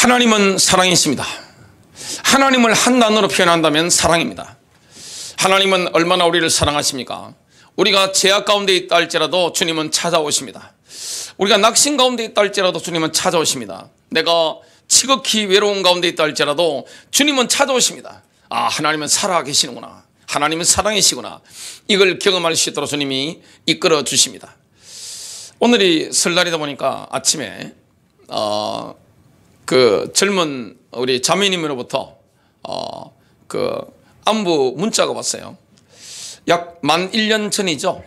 하나님은 사랑이십니다. 하나님을 한 단어로 표현한다면 사랑입니다. 하나님은 얼마나 우리를 사랑하십니까? 우리가 죄악 가운데 있다 할지라도 주님은 찾아오십니다. 우리가 낙심 가운데 있다 할지라도 주님은 찾아오십니다. 내가 지극히 외로운 가운데 있다 할지라도 주님은 찾아오십니다. 아, 하나님은 살아계시는구나. 하나님은 사랑이시구나. 이걸 경험할 수 있도록 주님이 이끌어 주십니다. 오늘이 설날이다 보니까 아침에 그 젊은 우리 자매님으로부터 안부 문자가 왔어요. 약 만 1년 전이죠.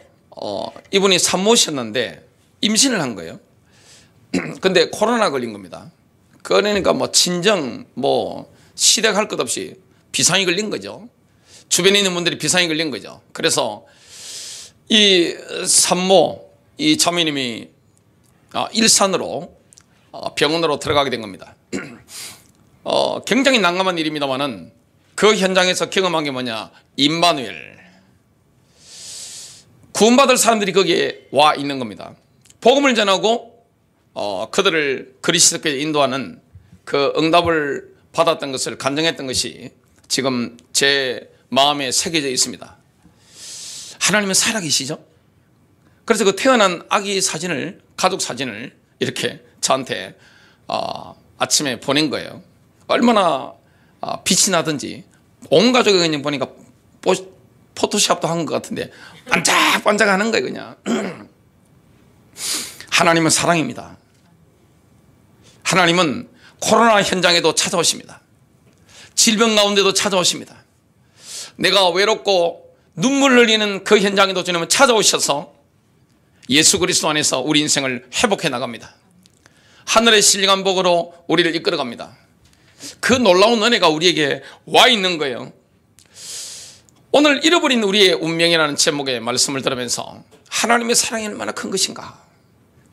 이분이 산모셨는데 임신을 한 거예요. 근데 코로나 걸린 겁니다. 그러니까 뭐 친정 시댁할 것 없이 비상이 걸린 거죠. 주변에 있는 분들이 비상이 걸린 거죠. 그래서 이 산모, 이 자매님이 일산으로 병원으로 들어가게 된 겁니다. 굉장히 난감한 일입니다만은 그 현장에서 경험한 게 뭐냐? 임마누엘. 구원받을 사람들이 거기에 와 있는 겁니다. 복음을 전하고 그들을 그리스도께 인도하는 그 응답을 받았던 것을 간증했던 것이 지금 제 마음에 새겨져 있습니다. 하나님은 살아계시죠? 그래서 그 태어난 아기 사진을, 가족 사진을 이렇게 저한테 아침에 보낸 거예요. 얼마나 빛이 나든지 온 가족이 그냥 보니까 포토샵도 한 것 같은데 반짝반짝 하는 거예요, 그냥. 하나님은 사랑입니다. 하나님은 코로나 현장에도 찾아오십니다. 질병 가운데도 찾아오십니다. 내가 외롭고 눈물 흘리는 그 현장에도 주님은 찾아오셔서 예수 그리스도 안에서 우리 인생을 회복해 나갑니다. 하늘의 신령한 복으로 우리를 이끌어갑니다. 그 놀라운 은혜가 우리에게 와 있는 거예요. 오늘 잃어버린 우리의 운명이라는 제목의 말씀을 들으면서 하나님의 사랑이 얼마나 큰 것인가.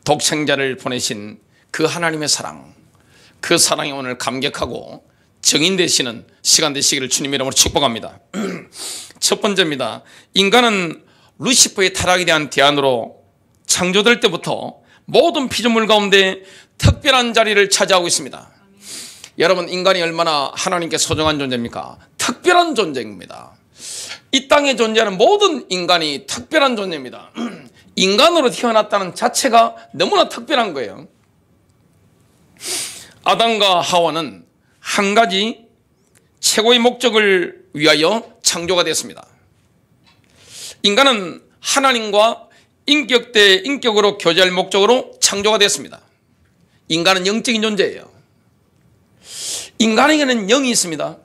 독생자를 보내신 그 하나님의 사랑, 그 사랑에 오늘 감격하고 정인되시는 시간 되시기를 주님 이름으로 축복합니다. 첫 번째입니다. 인간은 루시퍼의 타락에 대한 대안으로 창조될 때부터 모든 피조물 가운데 특별한 자리를 차지하고 있습니다. 여러분, 인간이 얼마나 하나님께 소중한 존재입니까? 특별한 존재입니다. 이 땅에 존재하는 모든 인간이 특별한 존재입니다. 인간으로 태어났다는 자체가 너무나 특별한 거예요. 아담과 하와는 한 가지 최고의 목적을 위하여 창조가 되었습니다. 인간은 하나님과 인격 대 인격으로 교제할 목적으로 창조가 되었습니다. 인간은 영적인 존재예요. 인간에게는 영이 있습니다.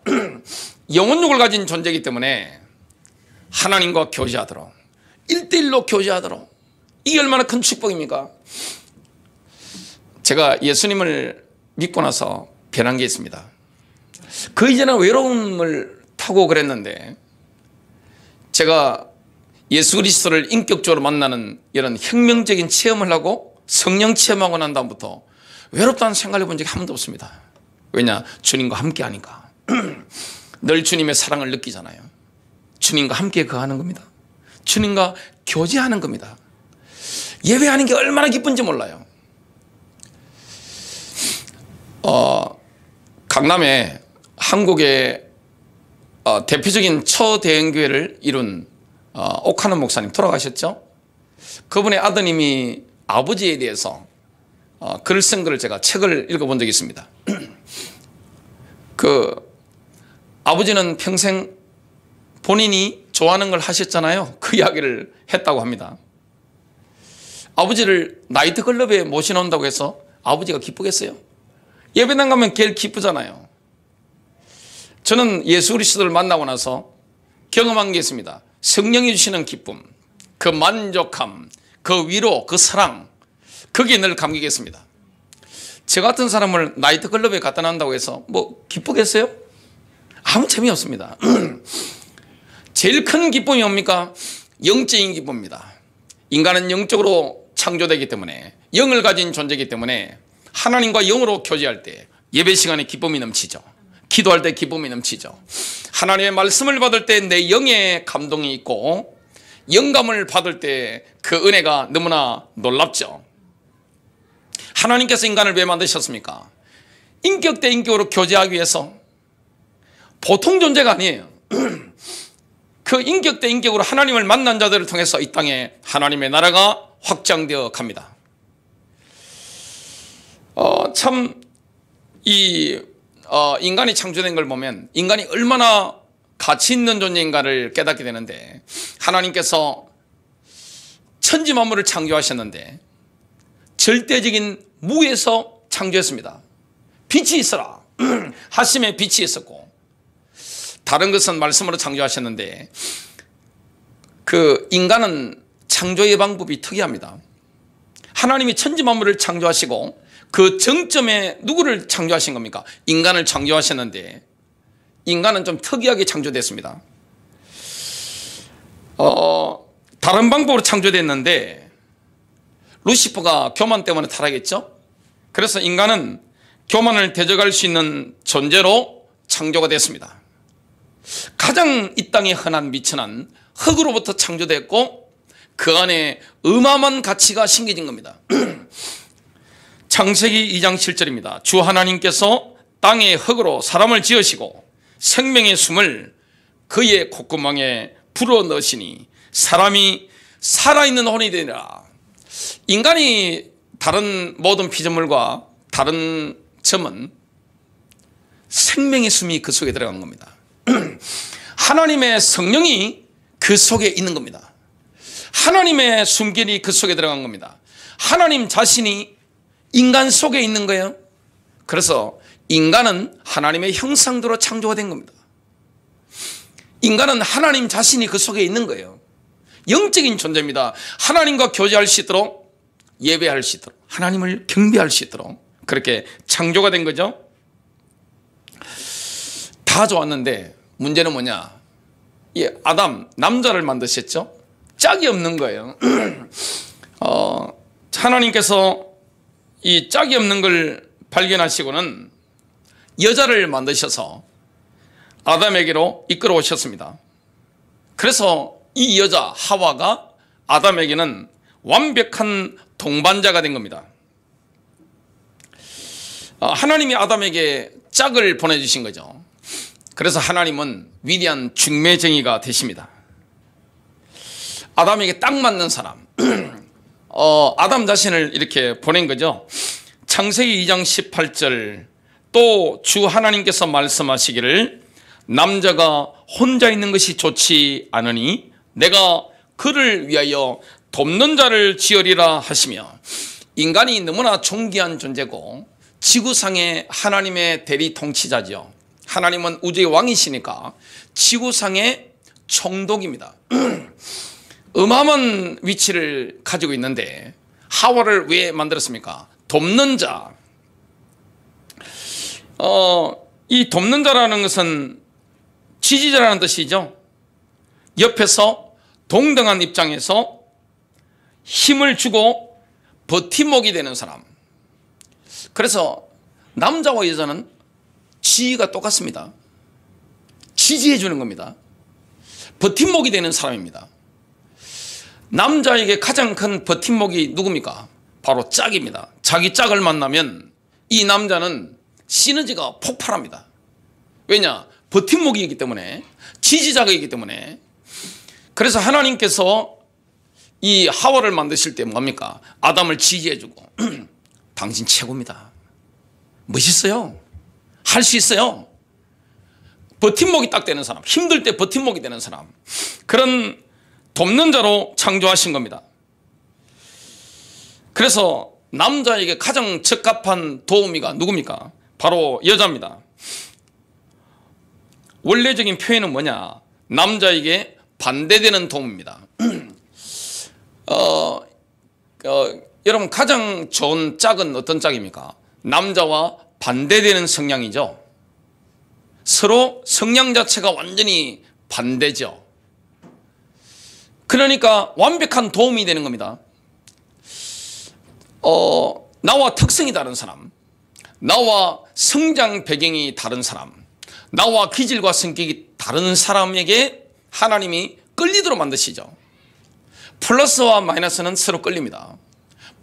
영혼력을 가진 존재이기 때문에 하나님과 교제하도록, 1대1로 교제하도록, 이게 얼마나 큰 축복입니까? 제가 예수님을 믿고 나서 변한 게 있습니다. 그 이전에 외로움을 타고 그랬는데 제가 예수 그리스도를 인격적으로 만나는 이런 혁명적인 체험을 하고 성령 체험하고 난 다음부터 외롭다는 생각을 해본 적이 한 번도 없습니다. 왜냐? 주님과 함께 하니까. 늘 주님의 사랑을 느끼잖아요. 주님과 함께 거하는 겁니다. 주님과 교제하는 겁니다. 예배하는 게 얼마나 기쁜지 몰라요. 강남에 한국의 대표적인 초대형교회를 이룬 옥하는 목사님 돌아가셨죠? 그분의 아드님이 아버지에 대해서 글을 쓴 거를 제가 책을 읽어본 적이 있습니다. 그 아버지는 평생 본인이 좋아하는 걸 하셨잖아요. 그 이야기를 했다고 합니다. 아버지를 나이트클럽에 모셔놓는다고 해서 아버지가 기쁘겠어요? 예배당 가면 제일 기쁘잖아요. 저는 예수 그리스도를 만나고 나서 경험한 게 있습니다. 성령이 주시는 기쁨, 그 만족함, 그 위로, 그 사랑, 거기에 늘 감격했습니다. 저 같은 사람을 나이트클럽에 갖다 놨다고 해서 뭐 기쁘겠어요? 아무 재미없습니다. 제일 큰 기쁨이 뭡니까? 영적인 기쁨입니다. 인간은 영적으로 창조되기 때문에, 영을 가진 존재이기 때문에 하나님과 영으로 교제할 때 예배 시간에 기쁨이 넘치죠. 기도할 때 기쁨이 넘치죠. 하나님의 말씀을 받을 때 내 영에 감동이 있고 영감을 받을 때 그 은혜가 너무나 놀랍죠. 하나님께서 인간을 왜 만드셨습니까? 인격 대 인격으로 교제하기 위해서 보통 존재가 아니에요. 그 인격 대 인격으로 하나님을 만난 자들을 통해서 이 땅에 하나님의 나라가 확장되어 갑니다. 인간이 창조된 걸 보면 인간이 얼마나 가치 있는 존재인가를 깨닫게 되는데, 하나님께서 천지 만물을 창조하셨는데 절대적인 무에서 창조했습니다. 빛이 있어라 하심에 빛이 있었고, 다른 것은 말씀으로 창조하셨는데 그 인간은 창조의 방법이 특이합니다. 하나님이 천지 만물을 창조하시고 그 정점에 누구를 창조하신 겁니까? 인간을 창조하셨는데 인간은 좀 특이하게 창조됐습니다. 다른 방법으로 창조됐는데 루시퍼가 교만 때문에 타락했죠. 그래서 인간은 교만을 대적할 수 있는 존재로 창조가 됐습니다. 가장 이 땅에 흔한 미천한 흙으로부터 창조됐고 그 안에 어마어마한 가치가 심겨진 겁니다. 창세기 2장 7절입니다. 주 하나님께서 땅의 흙으로 사람을 지으시고 생명의 숨을 그의 콧구멍에 불어넣으시니 사람이 살아있는 혼이 되니라. 인간이 다른 모든 피조물과 다른 점은 생명의 숨이 그 속에 들어간 겁니다. 하나님의 성령이 그 속에 있는 겁니다. 하나님의 숨결이 그 속에 들어간 겁니다. 하나님 자신이 인간 속에 있는 거예요. 그래서 인간은 하나님의 형상대로 창조가 된 겁니다. 인간은 하나님 자신이 그 속에 있는 거예요. 영적인 존재입니다. 하나님과 교제할 수 있도록, 예배할 수 있도록, 하나님을 경배할 수 있도록 그렇게 창조가 된 거죠. 다 좋았는데 문제는 뭐냐? 아담, 남자를 만드셨죠. 짝이 없는 거예요. 하나님께서 이 짝이 없는 걸 발견하시고는 여자를 만드셔서 아담에게로 이끌어 오셨습니다. 그래서 이 여자 하와가 아담에게는 완벽한 동반자가 된 겁니다. 하나님이 아담에게 짝을 보내주신 거죠. 그래서 하나님은 위대한 중매쟁이가 되십니다. 아담에게 딱 맞는 사람, 아담 자신을 이렇게 보낸 거죠. 창세기 2장 18절, 또 주 하나님께서 말씀하시기를 남자가 혼자 있는 것이 좋지 않으니 내가 그를 위하여 돕는 자를 지으리라 하시며, 인간이 너무나 존귀한 존재고 지구상의 하나님의 대리 통치자죠. 하나님은 우주의 왕이시니까 지구상의 총독입니다. 어마어마한 위치를 가지고 있는데 하와를 왜 만들었습니까? 돕는 자. 이 돕는 자라는 것은 지지자라는 뜻이죠. 옆에서 동등한 입장에서 힘을 주고 버팀목이 되는 사람. 그래서 남자와 여자는 지위가 똑같습니다. 지지해 주는 겁니다. 버팀목이 되는 사람입니다. 남자에게 가장 큰 버팀목이 누굽니까? 바로 짝입니다. 자기 짝을 만나면 이 남자는 시너지가 폭발합니다. 왜냐? 버팀목이기 때문에, 지지자가 있기 때문에. 그래서 하나님께서 이 하와를 만드실 때 뭡니까? 아담을 지지해주고 당신 최고입니다. 멋있어요. 할 수 있어요. 버팀목이 딱 되는 사람, 힘들 때 버팀목이 되는 사람, 그런 돕는 자로 창조하신 겁니다. 그래서 남자에게 가장 적합한 도우미가 누굽니까? 바로 여자입니다. 원래적인 표현은 뭐냐? 남자에게 반대되는 도움입니다. 여러분, 가장 좋은 짝은 어떤 짝입니까? 남자와 반대되는 성향이죠. 서로 성향 자체가 완전히 반대죠. 그러니까 완벽한 도움이 되는 겁니다. 나와 특성이 다른 사람, 나와 성장 배경이 다른 사람, 나와 기질과 성격이 다른 사람에게 하나님이 끌리도록 만드시죠. 플러스와 마이너스는 서로 끌립니다.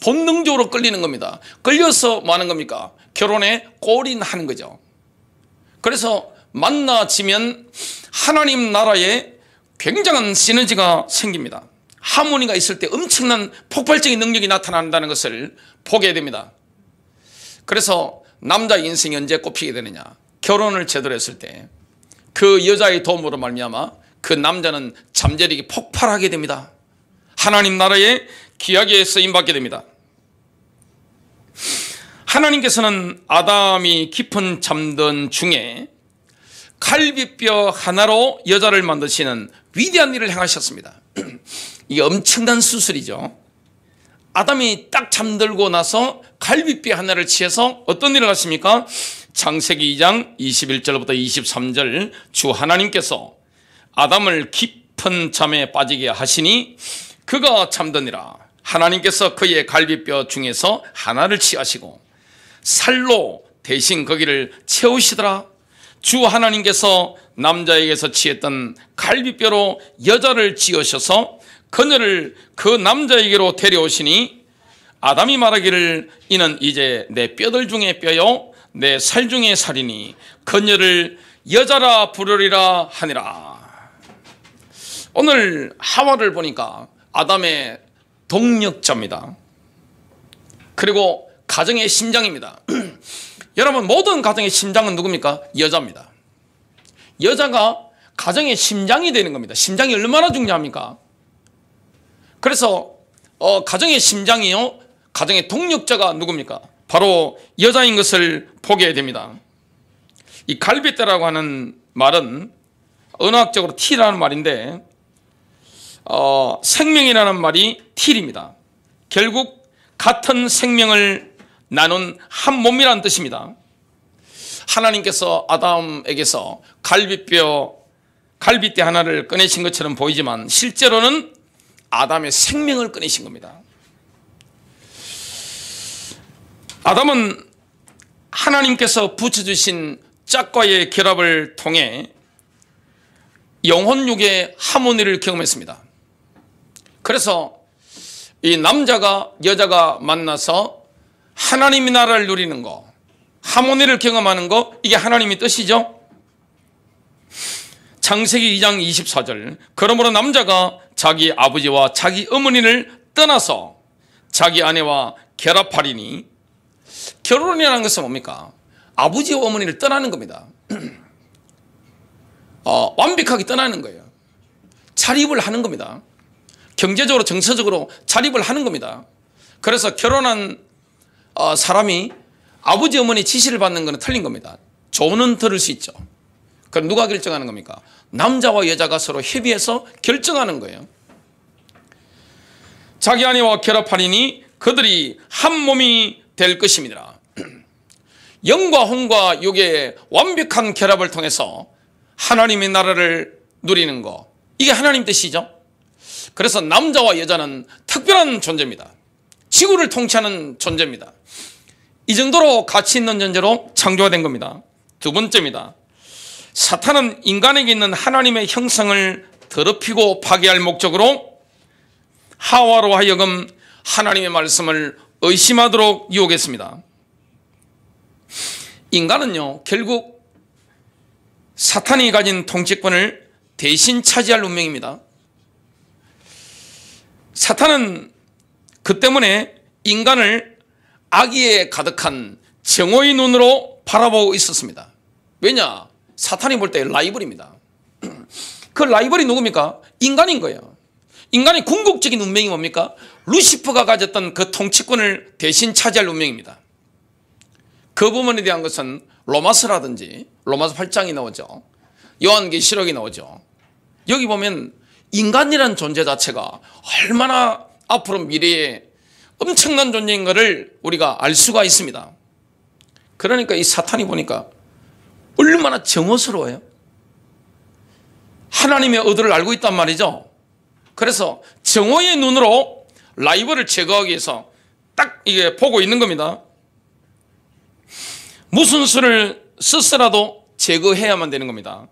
본능적으로 끌리는 겁니다. 끌려서 뭐 하는 겁니까? 결혼에 골인하는 거죠. 그래서 만나지면 하나님 나라에 굉장한 시너지가 생깁니다. 하모니가 있을 때 엄청난 폭발적인 능력이 나타난다는 것을 보게 됩니다. 그래서 남자의 인생이 언제 꼽히게 되느냐, 결혼을 제대로 했을 때 그 여자의 도움으로 말미암아 그 남자는 잠재력이 폭발하게 됩니다. 하나님 나라에 귀하게 쓰임받게 됩니다. 하나님께서는 아담이 깊은 잠든 중에 갈비뼈 하나로 여자를 만드시는 위대한 일을 행하셨습니다. 이게 엄청난 수술이죠. 아담이 딱 잠들고 나서 갈비뼈 하나를 취해서 어떤 일을 하십니까? 창세기 2장 21절부터 23절, 주 하나님께서 아담을 깊은 잠에 빠지게 하시니 그가 잠드니라. 하나님께서 그의 갈비뼈 중에서 하나를 취하시고 살로 대신 거기를 채우시더라. 주 하나님께서 남자에게서 취했던 갈비뼈로 여자를 지으셔서 그녀를 그 남자에게로 데려오시니 아담이 말하기를 이는 이제 내 뼈들 중에 뼈요 내 살 중에 살이니 그녀를 여자라 부르리라 하니라. 오늘 하와를 보니까 아담의 동력자입니다. 그리고 가정의 심장입니다. 여러분, 모든 가정의 심장은 누굽니까? 여자입니다. 여자가 가정의 심장이 되는 겁니다. 심장이 얼마나 중요합니까? 그래서 가정의 심장이요, 가정의 동력자가 누굽니까? 바로 여자인 것을 보게 됩니다. 이 갈비뼈라고 하는 말은 언어학적으로 T라는 말인데 생명이라는 말이 T입니다. 결국 같은 생명을 나눈 한 몸이라는 뜻입니다. 하나님께서 아담에게서 갈비뼈 하나를 꺼내신 것처럼 보이지만 실제로는 아담의 생명을 꺼내신 겁니다. 아담은 하나님께서 붙여주신 짝과의 결합을 통해 영혼육의 하모니를 경험했습니다. 그래서 이 남자가 여자가 만나서 하나님의 나라를 누리는 거, 하모니를 경험하는 거, 이게 하나님의 뜻이죠. 창세기 2장 24절, 그러므로 남자가 자기 아버지와 자기 어머니를 떠나서 자기 아내와 결합하리니, 결혼이라는 것은 뭡니까? 아버지와 어머니를 떠나는 겁니다. 완벽하게 떠나는 거예요. 자립을 하는 겁니다. 경제적으로 정서적으로 자립을 하는 겁니다. 그래서 결혼한 사람이 아버지 어머니 지시를 받는 것은 틀린 겁니다. 조언은 들을 수 있죠. 그럼 누가 결정하는 겁니까? 남자와 여자가 서로 협의해서 결정하는 거예요. 자기 아내와 결합하리니 그들이 한 몸이 될 것입니다. 영과 혼과 육의 완벽한 결합을 통해서 하나님의 나라를 누리는 거, 이게 하나님 뜻이죠. 그래서 남자와 여자는 특별한 존재입니다. 지구를 통치하는 존재입니다. 이 정도로 가치 있는 존재로 창조가 된 겁니다. 두 번째입니다. 사탄은 인간에게 있는 하나님의 형상을 더럽히고 파괴할 목적으로 하와로 하여금 하나님의 말씀을 의심하도록 유혹했습니다. 인간은요, 결국 사탄이 가진 통치권을 대신 차지할 운명입니다. 사탄은 그 때문에 인간을 악의에 가득한 정오의 눈으로 바라보고 있었습니다. 왜냐? 사탄이 볼 때 라이벌입니다. 그 라이벌이 누굽니까? 인간인 거예요. 인간의 궁극적인 운명이 뭡니까? 루시퍼가 가졌던 그 통치권을 대신 차지할 운명입니다. 그 부분에 대한 것은 로마서라든지 로마서 8장이 나오죠. 요한계시록이 나오죠. 여기 보면 인간이라는 존재 자체가 얼마나 앞으로 미래에 엄청난 존재인 것을 우리가 알 수가 있습니다. 그러니까 이 사탄이 보니까 얼마나 정오스러워요. 하나님의 의도를 알고 있단 말이죠. 그래서 정오의 눈으로 라이벌을 제거하기 위해서 딱 이게 보고 있는 겁니다. 무슨 수를 쓰더라도 제거해야만 되는 겁니다.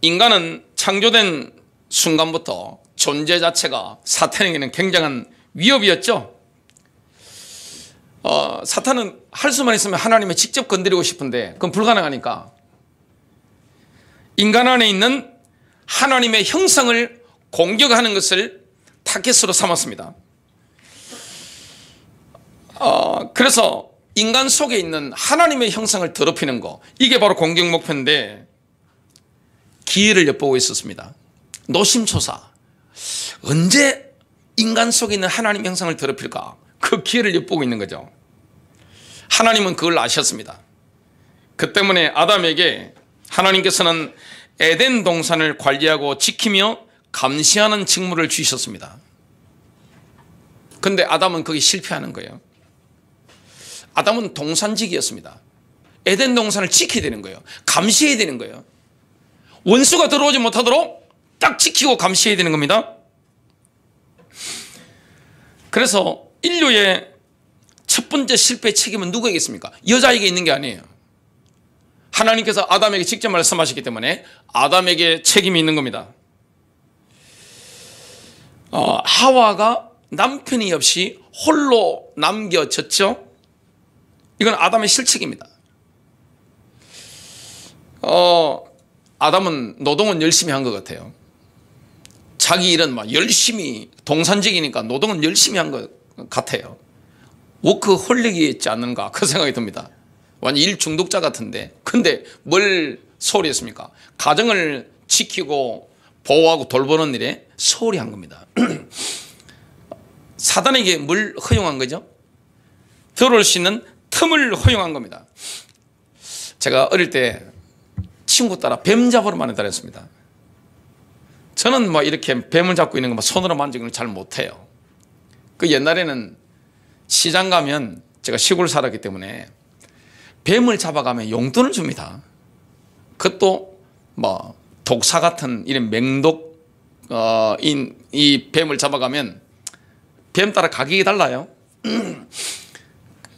인간은 창조된 순간부터 존재 자체가 사탄에게는 굉장한 위협이었죠. 사탄은 할 수만 있으면 하나님을 직접 건드리고 싶은데 그건 불가능하니까 인간 안에 있는 하나님의 형상을 공격하는 것을 타겟으로 삼았습니다. 그래서 인간 속에 있는 하나님의 형상을 더럽히는 거, 이게 바로 공격 목표인데 기회를 엿보고 있었습니다. 노심초사, 언제 인간 속에 있는 하나님의 형상을 더럽힐까? 그 기회를 엿보고 있는 거죠. 하나님은 그걸 아셨습니다. 그 때문에 아담에게 하나님께서는 에덴 동산을 관리하고 지키며 감시하는 직무를 주셨습니다. 그런데 아담은 거기 실패하는 거예요. 아담은 동산직이었습니다. 에덴 동산을 지켜야 되는 거예요. 감시해야 되는 거예요. 원수가 들어오지 못하도록 딱 지키고 감시해야 되는 겁니다. 그래서 인류의 첫 번째 실패 책임은 누구에게있습니까? 여자에게 있는 게 아니에요. 하나님께서 아담에게 직접 말씀하셨기 때문에 아담에게 책임이 있는 겁니다. 하와가 남편이 없이 홀로 남겨졌죠. 이건 아담의 실책입니다. 아담은 노동은 열심히 한 것 같아요. 자기 일은 막 열심히, 동산직이니까 노동은 열심히 한 것 같아요. 워크홀릭이 있지 않는가 그 생각이 듭니다. 완전 일 중독자 같은데, 근데 뭘 소홀히 했습니까? 가정을 지키고 보호하고 돌보는 일에 소홀히 한 겁니다. 사단에게 뭘 허용한 거죠? 들어올 수 있는 틈을 허용한 겁니다. 제가 어릴 때 친구 따라 뱀 잡으러 많이 다녔습니다. 저는 뭐 이렇게 뱀을 잡고 있는 거 손으로 만지는 걸 잘 못해요. 그 옛날에는 시장 가면, 제가 시골 살았기 때문에 뱀을 잡아가면 용돈을 줍니다. 그것도 뭐 독사 같은 이런 맹독 이 뱀을 잡아가면 뱀 따라 가격이 달라요.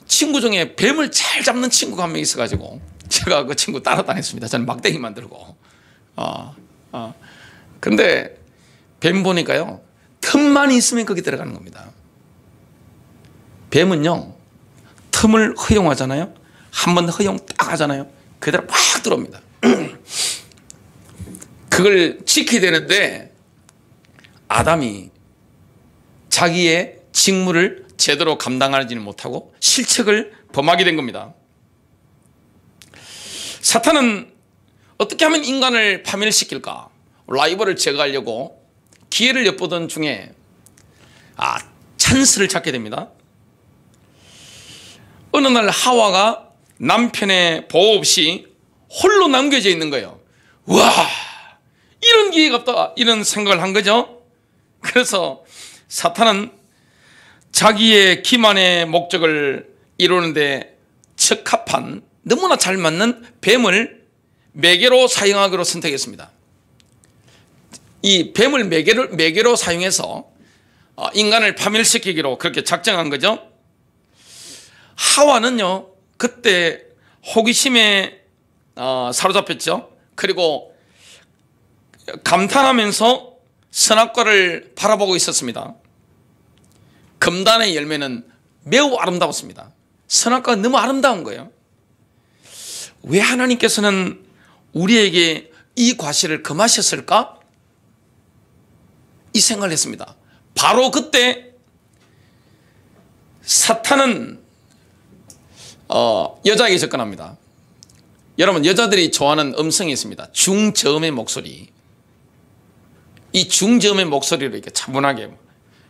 친구 중에 뱀을 잘 잡는 친구가 한 명 있어가지고 제가 그 친구 따라다녔습니다. 저는 막대기 만들고. 근데 뱀 보니까요, 틈만 있으면 거기 들어가는 겁니다. 뱀은요, 틈을 허용하잖아요. 한 번 허용 딱 하잖아요. 그대로 팍 들어옵니다. 그걸 지켜야 되는데 아담이 자기의 직무를 제대로 감당하지는 못하고 실책을 범하게 된 겁니다. 사탄은 어떻게 하면 인간을 파멸시킬까? 라이벌을 제거하려고 기회를 엿보던 중에 찬스를 찾게 됩니다. 어느 날 하와가 남편의 보호 없이 홀로 남겨져 있는 거예요. 와, 이런 기회가 없다, 이런 생각을 한 거죠. 그래서 사탄은 자기의 기만의 목적을 이루는데 적합한, 너무나 잘 맞는 뱀을 매개로 사용하기로 선택했습니다. 이 뱀을 매개로 사용해서 인간을 파멸시키기로 그렇게 작정한 거죠. 하와는요, 그때 호기심에 사로잡혔죠. 그리고 감탄하면서 선악과를 바라보고 있었습니다. 금단의 열매는 매우 아름다웠습니다. 선악과가 너무 아름다운 거예요. 왜 하나님께서는 우리에게 이 과실을 금하셨을까? 이 생각을 했습니다. 바로 그때 사탄은 여자에게 접근합니다. 여러분, 여자들이 좋아하는 음성이 있습니다. 중저음의 목소리. 이 중저음의 목소리로 이렇게 차분하게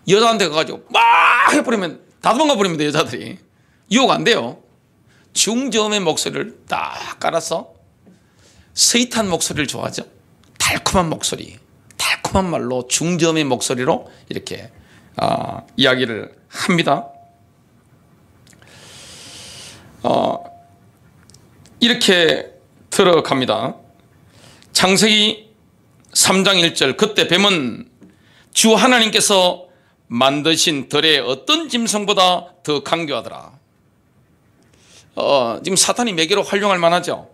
여자한테 가가지고 막 해버리면 다 도망가 버립니다. 여자들이 유혹 안 돼요. 중저음의 목소리를 딱 깔아서 스윗한 목소리를 좋아하죠. 달콤한 목소리, 달콤한 말로 중저음의 목소리로 이렇게 이야기를 합니다. 이렇게 들어갑니다. 창세기 3장 1절, 그때 뱀은 주 하나님께서 만드신 들의 어떤 짐승보다 더 강교하더라. 지금 사탄이 매개로 활용할 만하죠.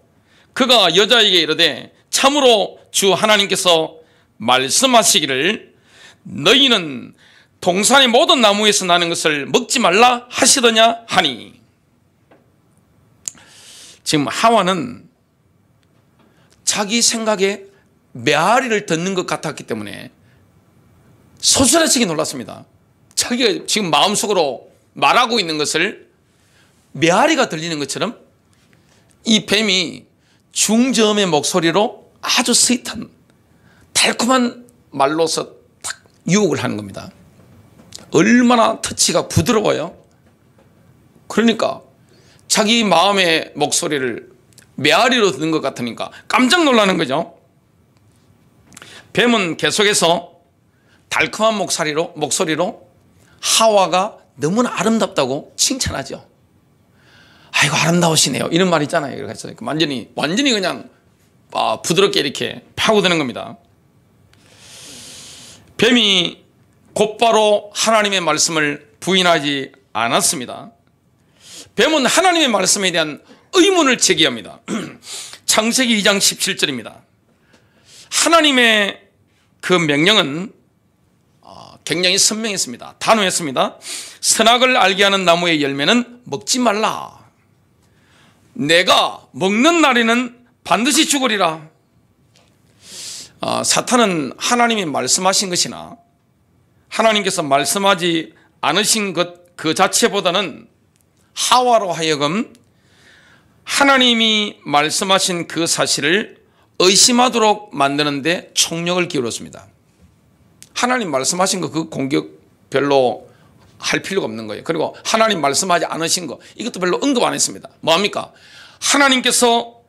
그가 여자에게 이르되 참으로 주 하나님께서 말씀하시기를 너희는 동산의 모든 나무에서 나는 것을 먹지 말라 하시더냐 하니, 지금 하와는 자기 생각에 메아리를 듣는 것 같았기 때문에 소스라치게 놀랐습니다. 자기가 지금 마음속으로 말하고 있는 것을 메아리가 들리는 것처럼 이 뱀이 중저음의 목소리로 아주 스윗한 달콤한 말로서 딱 유혹을 하는 겁니다. 얼마나 터치가 부드러워요. 그러니까 자기 마음의 목소리를 메아리로 듣는 것 같으니까 깜짝 놀라는 거죠. 뱀은 계속해서 달콤한 목소리로 하와가 너무나 아름답다고 칭찬하죠. 아이고 아름다우시네요. 이런 말 있잖아요. 그래서 완전히 그냥 부드럽게 이렇게 파고드는 겁니다. 뱀이 곧바로 하나님의 말씀을 부인하지 않았습니다. 뱀은 하나님의 말씀에 대한 의문을 제기합니다. 창세기 2장 17절입니다. 하나님의 그 명령은 굉장히 선명했습니다. 단호했습니다. 선악을 알게 하는 나무의 열매는 먹지 말라. 내가 먹는 날에는 반드시 죽으리라. 사탄은 하나님이 말씀하신 것이나 하나님께서 말씀하지 않으신 것 그 자체보다는 하와로 하여금 하나님이 말씀하신 그 사실을 의심하도록 만드는데 총력을 기울였습니다. 하나님 말씀하신 거 그 공격 별로 할 필요가 없는 거예요. 그리고 하나님 말씀하지 않으신 거 이것도 별로 언급 안 했습니다. 뭐합니까? 하나님께서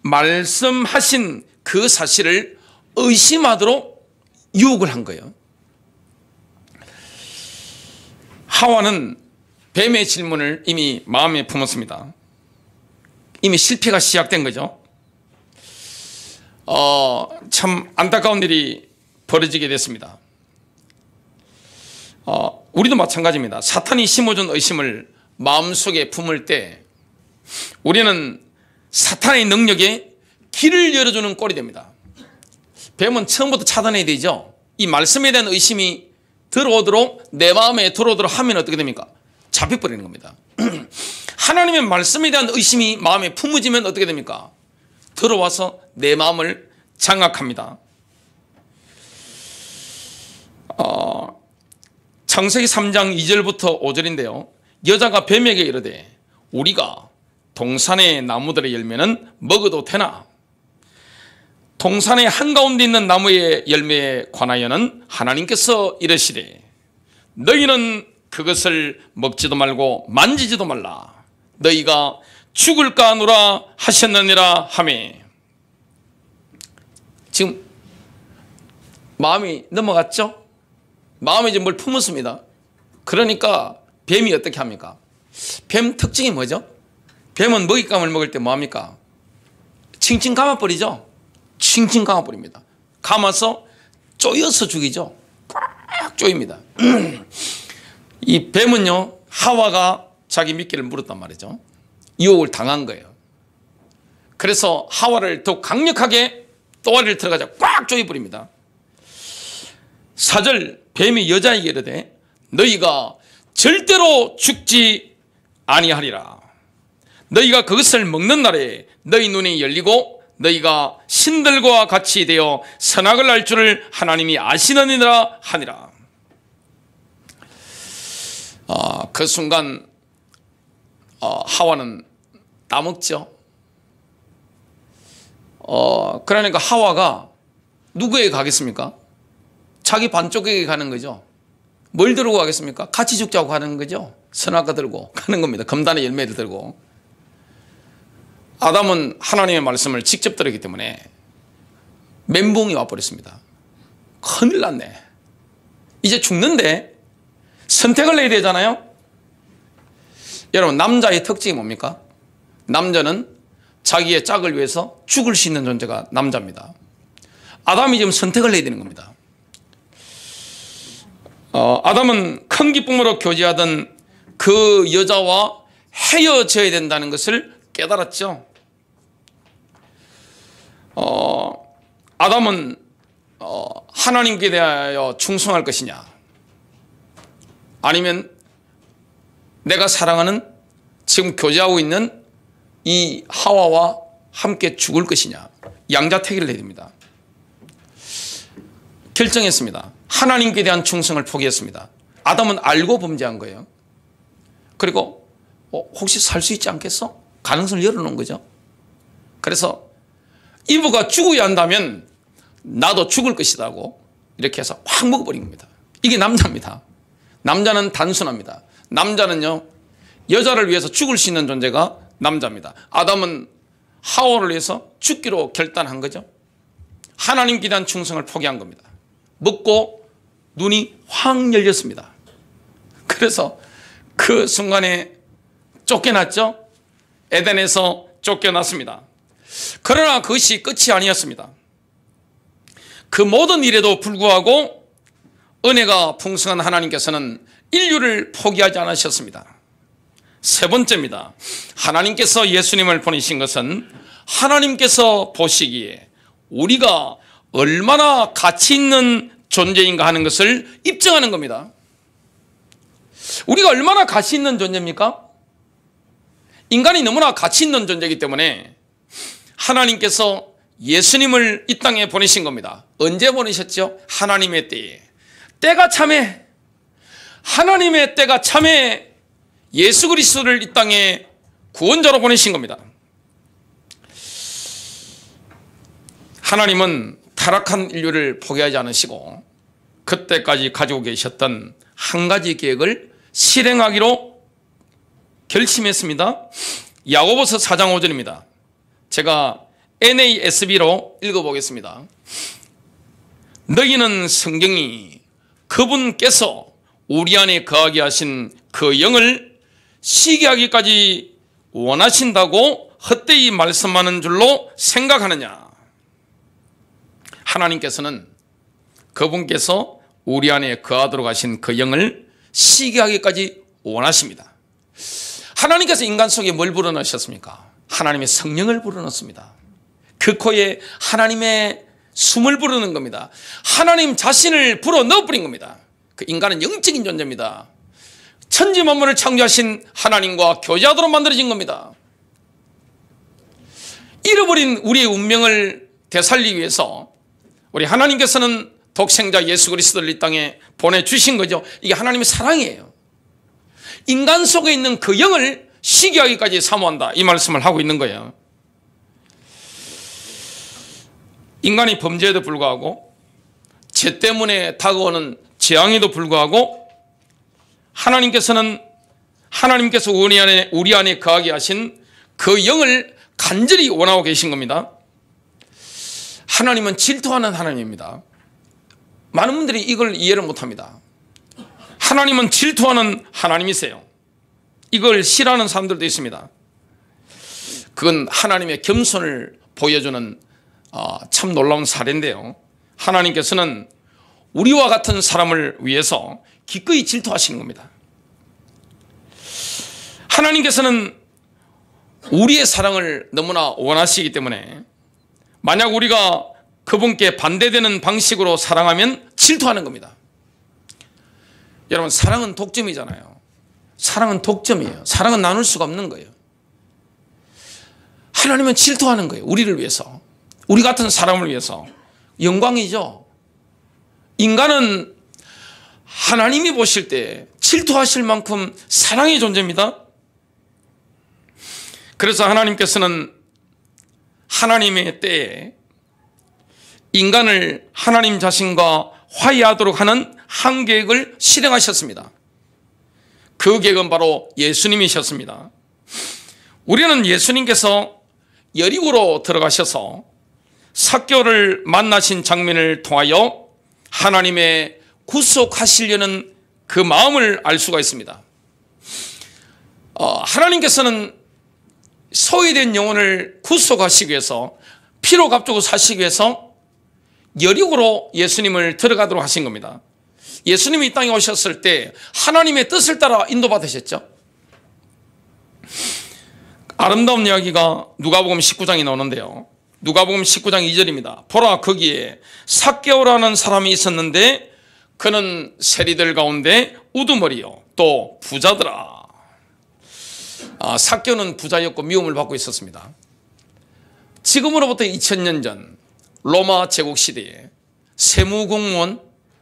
말씀하신 그 사실을 의심하도록 유혹을 한 거예요. 하와는 뱀의 질문을 이미 마음에 품었습니다. 이미 실패가 시작된 거죠. 참 안타까운 일이 벌어지게 됐습니다. 우리도 마찬가지입니다. 사탄이 심어준 의심을 마음속에 품을 때 우리는 사탄의 능력에 길을 열어주는 꼴이 됩니다. 뱀은 처음부터 차단해야 되죠. 이 말씀에 대한 의심이 들어오도록 내 마음에 들어오도록 하면 어떻게 됩니까? 잡혀버리는 겁니다. 하나님의 말씀에 대한 의심이 마음에 품어지면 어떻게 됩니까? 들어와서 내 마음을 장악합니다. 창세기 3장 2절부터 5절인데요. 여자가 뱀에게 이르되 우리가 동산의 나무들의 열매는 먹어도 되나? 동산의 한가운데 있는 나무의 열매에 관하여는 하나님께서 이르시되 너희는 그것을 먹지도 말고 만지지도 말라. 너희가 죽을까 하노라 하셨느니라 하매. 지금 마음이 넘어갔죠? 마음에 이제 뭘 품었습니다. 그러니까 뱀이 어떻게 합니까? 뱀 특징이 뭐죠? 뱀은 먹잇감을 먹을 때 뭐합니까? 칭칭 감아버리죠? 칭칭 감아버립니다. 감아서 쪼여서 죽이죠. 꽉 쪼입니다. 이 뱀은요, 하와가 자기 미끼를 물었단 말이죠. 유혹을 당한 거예요. 그래서 하와를 더 강력하게 또아리를 들어가자 꽉 쪼여버립니다. 4절 뱀이 여자에게 이르되 너희가 절대로 죽지 아니하리라. 너희가 그것을 먹는 날에 너희 눈이 열리고 너희가 신들과 같이 되어 선악을 알 줄을 하나님이 아시느니라 하니라. 그 순간 하와는 따먹죠. 그러니까 하와가 누구에게 가겠습니까? 자기 반쪽에게 가는 거죠. 뭘 들고 가겠습니까? 같이 죽자고 가는 거죠. 선악과 들고 가는 겁니다. 금단의 열매를 들고. 아담은 하나님의 말씀을 직접 들었기 때문에 멘붕이 와버렸습니다. 큰일 났네. 이제 죽는데 선택을 해야 되잖아요. 여러분, 남자의 특징이 뭡니까? 남자는 자기의 짝을 위해서 죽을 수 있는 존재가 남자입니다. 아담이 지금 선택을 해야 되는 겁니다. 아담은 큰 기쁨으로 교제하던 그 여자와 헤어져야 된다는 것을 깨달았죠. 아담은 하나님께 대하여 충성할 것이냐, 아니면 내가 사랑하는 지금 교제하고 있는 이 하와와 함께 죽을 것이냐, 양자택일을 해야 됩니다. 결정했습니다. 하나님께 대한 충성을 포기했습니다. 아담은 알고 범죄한 거예요. 그리고 혹시 살 수 있지 않겠어? 가능성을 열어놓은 거죠. 그래서 이브가 죽어야 한다면 나도 죽을 것이다 고 이렇게 해서 확 먹어버린 겁니다. 이게 남자입니다. 남자는 단순합니다. 남자는요, 여자를 위해서 죽을 수 있는 존재가 남자입니다. 아담은 하와를 위해서 죽기로 결단한 거죠. 하나님께 대한 충성을 포기한 겁니다. 먹고 눈이 확 열렸습니다. 그래서 그 순간에 쫓겨났죠. 에덴에서 쫓겨났습니다. 그러나 그것이 끝이 아니었습니다. 그 모든 일에도 불구하고 은혜가 풍성한 하나님께서는 인류를 포기하지 않으셨습니다. 세 번째입니다. 하나님께서 예수님을 보내신 것은 하나님께서 보시기에 우리가 얼마나 가치 있는 존재인가 하는 것을 입증하는 겁니다. 우리가 얼마나 가치 있는 존재입니까? 인간이 너무나 가치 있는 존재이기 때문에 하나님께서 예수님을 이 땅에 보내신 겁니다. 언제 보내셨죠? 하나님의 때에. 때가 참에, 하나님의 때가 참에 예수 그리스도를 이 땅에 구원자로 보내신 겁니다. 하나님은 타락한 인류를 포기하지 않으시고 그때까지 가지고 계셨던 한 가지 계획을 실행하기로 결심했습니다. 야고보서 4장 5절입니다. 제가 NASB로 읽어보겠습니다. 너희는 성경이 그분께서 우리 안에 거하게 하신 그 영을 시기하기까지 원하신다고 헛되이 말씀하는 줄로 생각하느냐. 하나님께서는 그분께서 우리 안에 거하도록 하신 그 영을 시기하기까지 원하십니다. 하나님께서 인간 속에 뭘 불어넣으셨습니까? 하나님의 성령을 불어넣습니다. 그 코에 하나님의 숨을 불어넣은 겁니다. 하나님 자신을 불어넣어버린 겁니다. 그 인간은 영적인 존재입니다. 천지 만물을 창조하신 하나님과 교제하도록 만들어진 겁니다. 잃어버린 우리의 운명을 되살리기 위해서 우리 하나님께서는 독생자 예수 그리스도를 이 땅에 보내주신 거죠. 이게 하나님의 사랑이에요. 인간 속에 있는 그 영을 시기하기까지 사모한다, 이 말씀을 하고 있는 거예요. 인간이 범죄에도 불구하고 죄 때문에 다가오는 재앙에도 불구하고 하나님께서 우리 안에 거하게 하신 그 영을 간절히 원하고 계신 겁니다. 하나님은 질투하는 하나님입니다. 많은 분들이 이걸 이해를 못합니다. 하나님은 질투하는 하나님이세요. 이걸 싫어하는 사람들도 있습니다. 그건 하나님의 겸손을 보여주는 참 놀라운 사례인데요. 하나님께서는 우리와 같은 사람을 위해서 기꺼이 질투하시는 겁니다. 하나님께서는 우리의 사랑을 너무나 원하시기 때문에 만약 우리가 그분께 반대되는 방식으로 사랑하면 질투하는 겁니다. 여러분, 사랑은 독점이잖아요. 사랑은 독점이에요. 사랑은 나눌 수가 없는 거예요. 하나님은 질투하는 거예요. 우리를 위해서, 우리 같은 사람을 위해서. 영광이죠. 인간은 하나님이 보실 때 질투하실 만큼 사랑의 존재입니다. 그래서 하나님께서는 하나님의 때에 인간을 하나님 자신과 화해하도록 하는 한 계획을 실행하셨습니다. 그 계획은 바로 예수님이셨습니다. 우리는 예수님께서 여리고로 들어가셔서 삭개오를 만나신 장면을 통하여 하나님의 구속하시려는 그 마음을 알 수가 있습니다. 하나님께서는 소외된 영혼을 구속하시기 위해서, 피로 값주고 사시기 위해서 여리고로 예수님을 들어가도록 하신 겁니다. 예수님이 이 땅에 오셨을 때 하나님의 뜻을 따라 인도받으셨죠. 아름다운 이야기가 누가복음 19장에 나오는데요. 누가복음 19장 2절입니다. 보라, 거기에 삭개오라는 사람이 있었는데 그는 세리들 가운데 우두머리요 또 부자더라. 삭개오는 부자였고 미움을 받고 있었습니다. 지금으로부터 2000년 전 로마 제국 시대에 세무공무원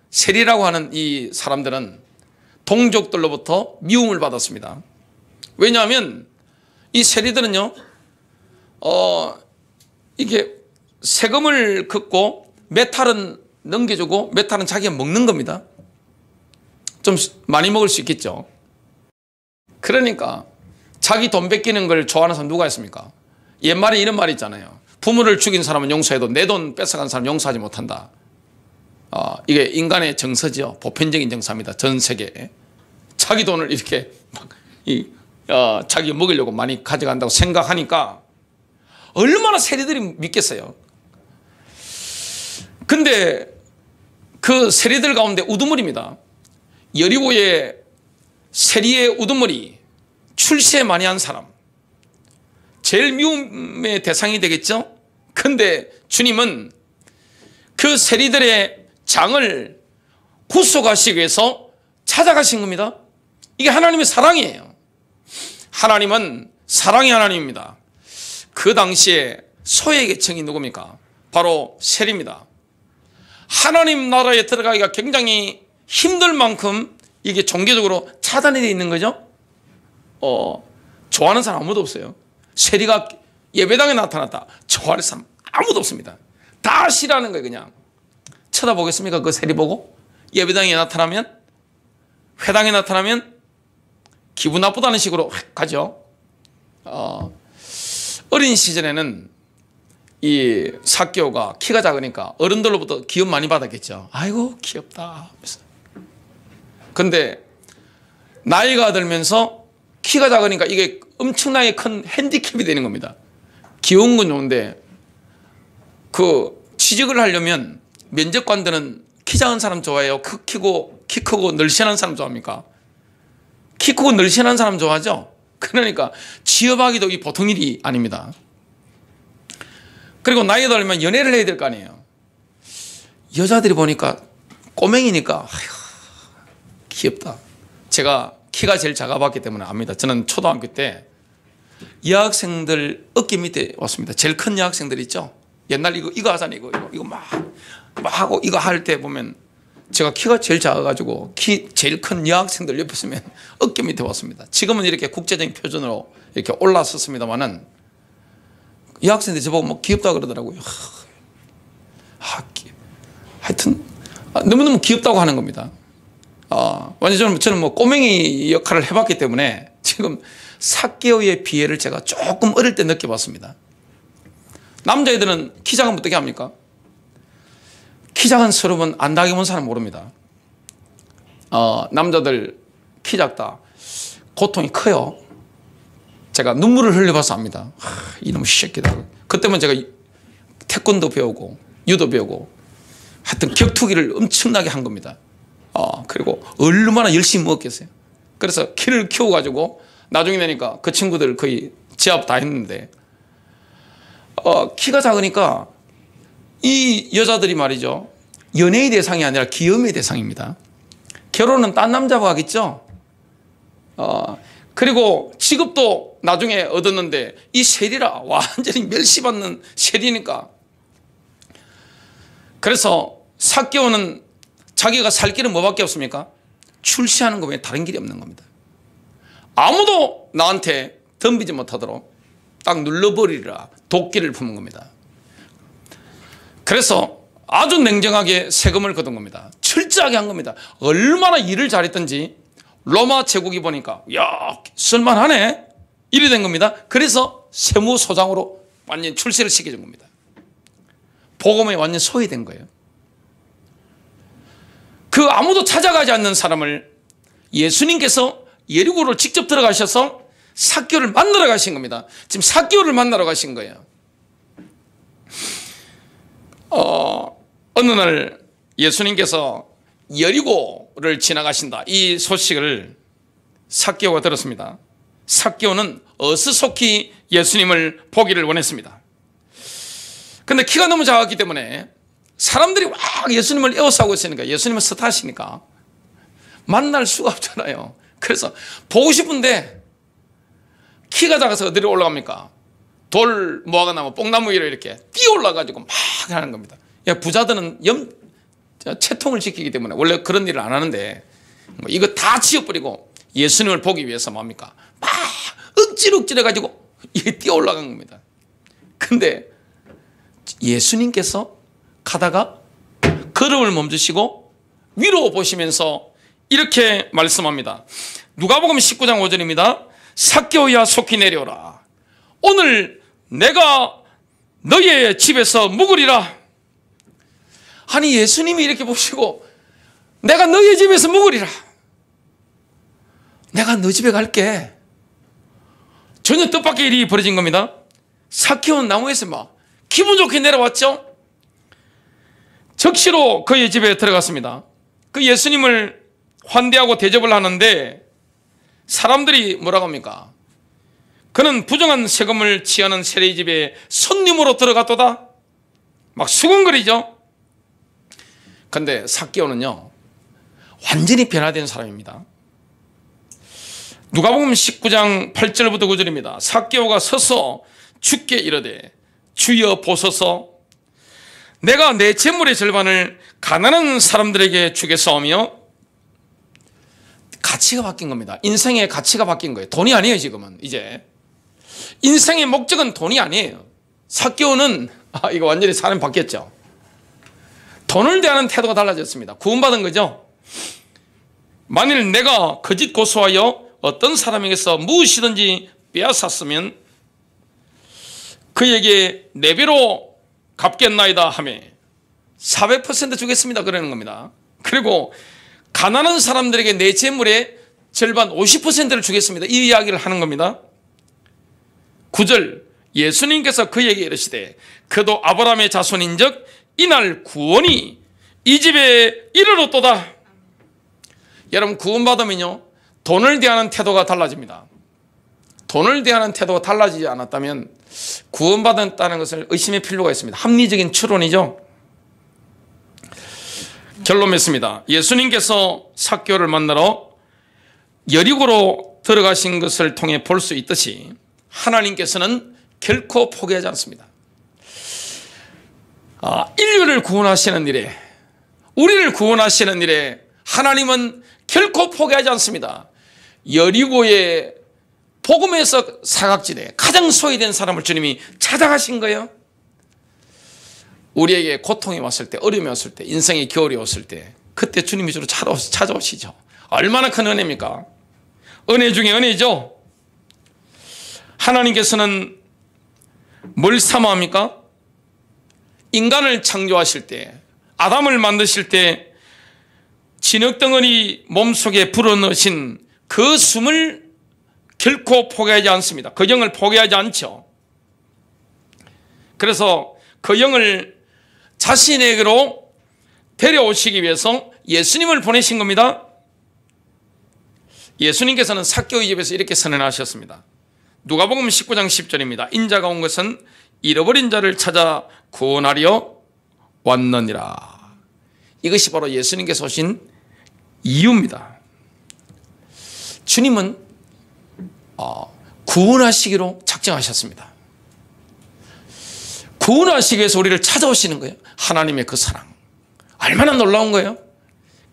세리라고 하는 이 사람들은 동족들로부터 미움을 받았습니다. 왜냐하면 이 세리들은요, 이게 세금을 걷고 메탈은 넘겨주고 메탈은 자기가 먹는 겁니다. 좀 많이 먹을 수 있겠죠. 그러니까 자기 돈 뺏기는 걸 좋아하는 사람 누가 있습니까? 옛말에 이런 말이 있잖아요. 부모를 죽인 사람은 용서해도 내 돈 뺏어간 사람 용서하지 못한다. 이게 인간의 정서죠. 보편적인 정서입니다. 전 세계에. 자기 돈을 이렇게 자기 먹으려고 많이 가져간다고 생각하니까 얼마나 세리들이 믿겠어요. 근데 그 세리들 가운데 우두머리입니다. 여리고의 세리의 우두머리, 출세 많이 한 사람, 제일 미움의 대상이 되겠죠. 근데 주님은 그 세리들의 장을 구속하시기 위해서 찾아가신 겁니다. 이게 하나님의 사랑이에요. 하나님은 사랑의 하나님입니다. 그 당시에 소외 계층이 누굽니까? 바로 세리입니다. 하나님 나라에 들어가기가 굉장히 힘들 만큼 이게 종교적으로 차단이 되어 있는 거죠. 좋아하는 사람 아무도 없어요. 세리가 예배당에 나타났다. 좋아하는 사람 아무도 없습니다. 다 싫어하는 거예요. 그냥 쳐다보겠습니까? 그 세리 보고? 예배당에 나타나면, 회당에 나타나면 기분 나쁘다는 식으로 가죠. 어린 시절에는 이 삭개오가 키가 작으니까 어른들로부터 기업 많이 받았겠죠. 아이고 귀엽다. 근데 나이가 들면서 키가 작으니까 이게 엄청나게 큰 핸디캡이 되는 겁니다. 귀여운 건 좋은데 그 취직을 하려면 면접관들은 키 작은 사람 좋아해요? 키 크고 늘씬한 사람 좋아합니까? 키 크고 늘씬한 사람 좋아하죠? 그러니까 취업하기도 이 보통 일이 아닙니다. 그리고 나이가 들면 연애를 해야 될 거 아니에요. 여자들이 보니까 꼬맹이니까 아휴, 귀엽다. 제가 키가 제일 작아봤기 때문에 압니다. 저는 초등학교 때 여학생들 어깨 밑에 왔습니다. 제일 큰 여학생들 있죠. 옛날 이거 하잖아요. 이거 막 하고 이거 할 때 보면 제가 키가 제일 작아가지고 키 제일 큰 여학생들 옆에 있으면 어깨 밑에 왔습니다. 지금은 이렇게 국제적인 표준으로 이렇게 올랐었습니다만은 여학생들이 저보고 뭐 귀엽다 그러더라고요. 하여튼 너무너무 귀엽다고 하는 겁니다. 완전 저는 뭐 꼬맹이 역할을 해봤기 때문에 지금 삭개오의 비애를 제가 조금 어릴 때 느껴봤습니다. 남자애들은 키 작으면 어떻게 합니까? 키 작은 서름은 안 당해본 사람 모릅니다. 남자들 키 작다. 고통이 커요. 제가 눈물을 흘려봐서 압니다. 이놈의 새끼다. 그때만 제가 태권도 배우고 유도 배우고 하여튼 격투기를 엄청나게 한 겁니다. 그리고 얼마나 열심히 먹었겠어요. 그래서 키를 키워가지고 나중에 되니까 그 친구들 거의 제압 다 했는데 키가 작으니까 이 여자들이 말이죠. 연애의 대상이 아니라 귀염의 대상입니다. 결혼은 딴 남자와 하겠죠. 그리고 직업도 나중에 얻었는데 이 세리라 완전히 멸시받는 세리니까. 그래서 삭개오는 자기가 살 길은 뭐밖에 없습니까? 출세하는 것 외에 다른 길이 없는 겁니다. 아무도 나한테 덤비지 못하도록 딱 눌러버리라 도끼를 품은 겁니다. 그래서 아주 냉정하게 세금을 걷은 겁니다. 철저하게 한 겁니다. 얼마나 일을 잘했던지 로마 제국이 보니까 야 쓸만하네 이래 된 겁니다. 그래서 세무소장으로 완전 출세를 시켜준 겁니다. 복음에 완전 소외된 거예요. 그 아무도 찾아가지 않는 사람을 예수님께서 예리고를 직접 들어가셔서 삭개오를 만나러 가신 겁니다. 지금 삭개오를 만나러 가신 거예요. 어느 날 예수님께서 여리고를 지나가신다 이 소식을 삭개오가 들었습니다. 삭개오는 어스속히 예수님을 보기를 원했습니다. 근데 키가 너무 작았기 때문에 사람들이 막 예수님을 에워싸고 있으니까 예수님은 스타시니까 만날 수가 없잖아요. 그래서 보고 싶은데 키가 작아서 어디로 올라갑니까? 돌 모아가 나무 뽕나무 위로 이렇게 뛰어 올라가지고 막 하는 겁니다. 부자들은 채통을 지키기 때문에 원래 그런 일을 안 하는데 이거 다 치워버리고 예수님을 보기 위해서 뭡니까? 막 억지로 해가지고 이게 뛰어 올라간 겁니다. 근데 예수님께서 가다가 걸음을 멈추시고 위로 보시면서 이렇게 말씀합니다. 누가복음 19장 5절입니다. 삭개오야 속히 내려오라. 오늘 내가 너의 집에서 묵으리라. 아니 예수님이 이렇게 보시고 내가 너의 집에서 묵으리라. 내가 너 집에 갈게. 전혀 뜻밖의 일이 벌어진 겁니다. 삭개오는 나무에서 막 기분 좋게 내려왔죠. 적시로 그의 집에 들어갔습니다. 그 예수님을 환대하고 대접을 하는데 사람들이 뭐라고 합니까? 그는 부정한 세금을 취하는 세리의 집에 손님으로 들어갔도다. 막 수군거리죠. 그런데 삭개오는요 완전히 변화된 사람입니다. 누가복음 19장 8절부터 9절입니다. 삭개오가 서서 주께 이르되 주여 보소서, 내가 내 재물의 절반을 가난한 사람들에게 주겠사오며. 가치가 바뀐 겁니다. 인생의 가치가 바뀐 거예요. 돈이 아니에요. 지금은 이제 인생의 목적은 돈이 아니에요. 삭개오는 이거 완전히 사람이 바뀌었죠. 돈을 대하는 태도가 달라졌습니다. 구원받은 거죠. 만일 내가 거짓 고소하여 어떤 사람에게서 무엇이든지 빼앗았으면 그에게 4배로 갚겠나이다 하며 400% 주겠습니다 그러는 겁니다. 그리고 가난한 사람들에게 내 재물의 절반 50%를 주겠습니다 이 이야기를 하는 겁니다. 9절 예수님께서 그에게 이르시되 그도 아브라함의 자손인즉 이날 구원이 이 집에 이르렀도다. 여러분 구원받으면요 돈을 대하는 태도가 달라집니다. 돈을 대하는 태도가 달라지지 않았다면 구원받았다는 것을 의심할 필요가 있습니다. 합리적인 추론이죠. 결론 맺습니다. 예수님께서 삭개오를 만나러 여리고로 들어가신 것을 통해 볼 수 있듯이 하나님께서는 결코 포기하지 않습니다. 인류를 구원하시는 일에, 우리를 구원하시는 일에 하나님은 결코 포기하지 않습니다. 여리고의 복음에서 사각지대 가장 소외된 사람을 주님이 찾아가신 거예요. 우리에게 고통이 왔을 때, 어려움이 왔을 때, 인생의 겨울이 왔을 때 그때 주님이 주로 찾아오시죠. 얼마나 큰 은혜입니까? 은혜 중에 은혜죠. 하나님께서는 뭘 사모합니까? 인간을 창조하실 때, 아담을 만드실 때 진흙덩어리 몸속에 불어넣으신 그 숨을 결코 포기하지 않습니다. 그 영을 포기하지 않죠. 그래서 그 영을 자신에게로 데려오시기 위해서 예수님을 보내신 겁니다. 예수님께서는 삭개오의 집에서 이렇게 선언하셨습니다. 누가복음 19장 10절입니다. 인자가 온 것은 잃어버린 자를 찾아 구원하려 왔느니라. 이것이 바로 예수님께서 오신 이유입니다. 주님은 구원하시기로 작정하셨습니다. 구원하시기 위해서 우리를 찾아오시는 거예요. 하나님의 그 사랑 얼마나 놀라운 거예요.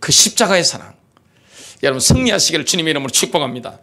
그 십자가의 사랑. 여러분 승리하시기를 주님의 이름으로 축복합니다.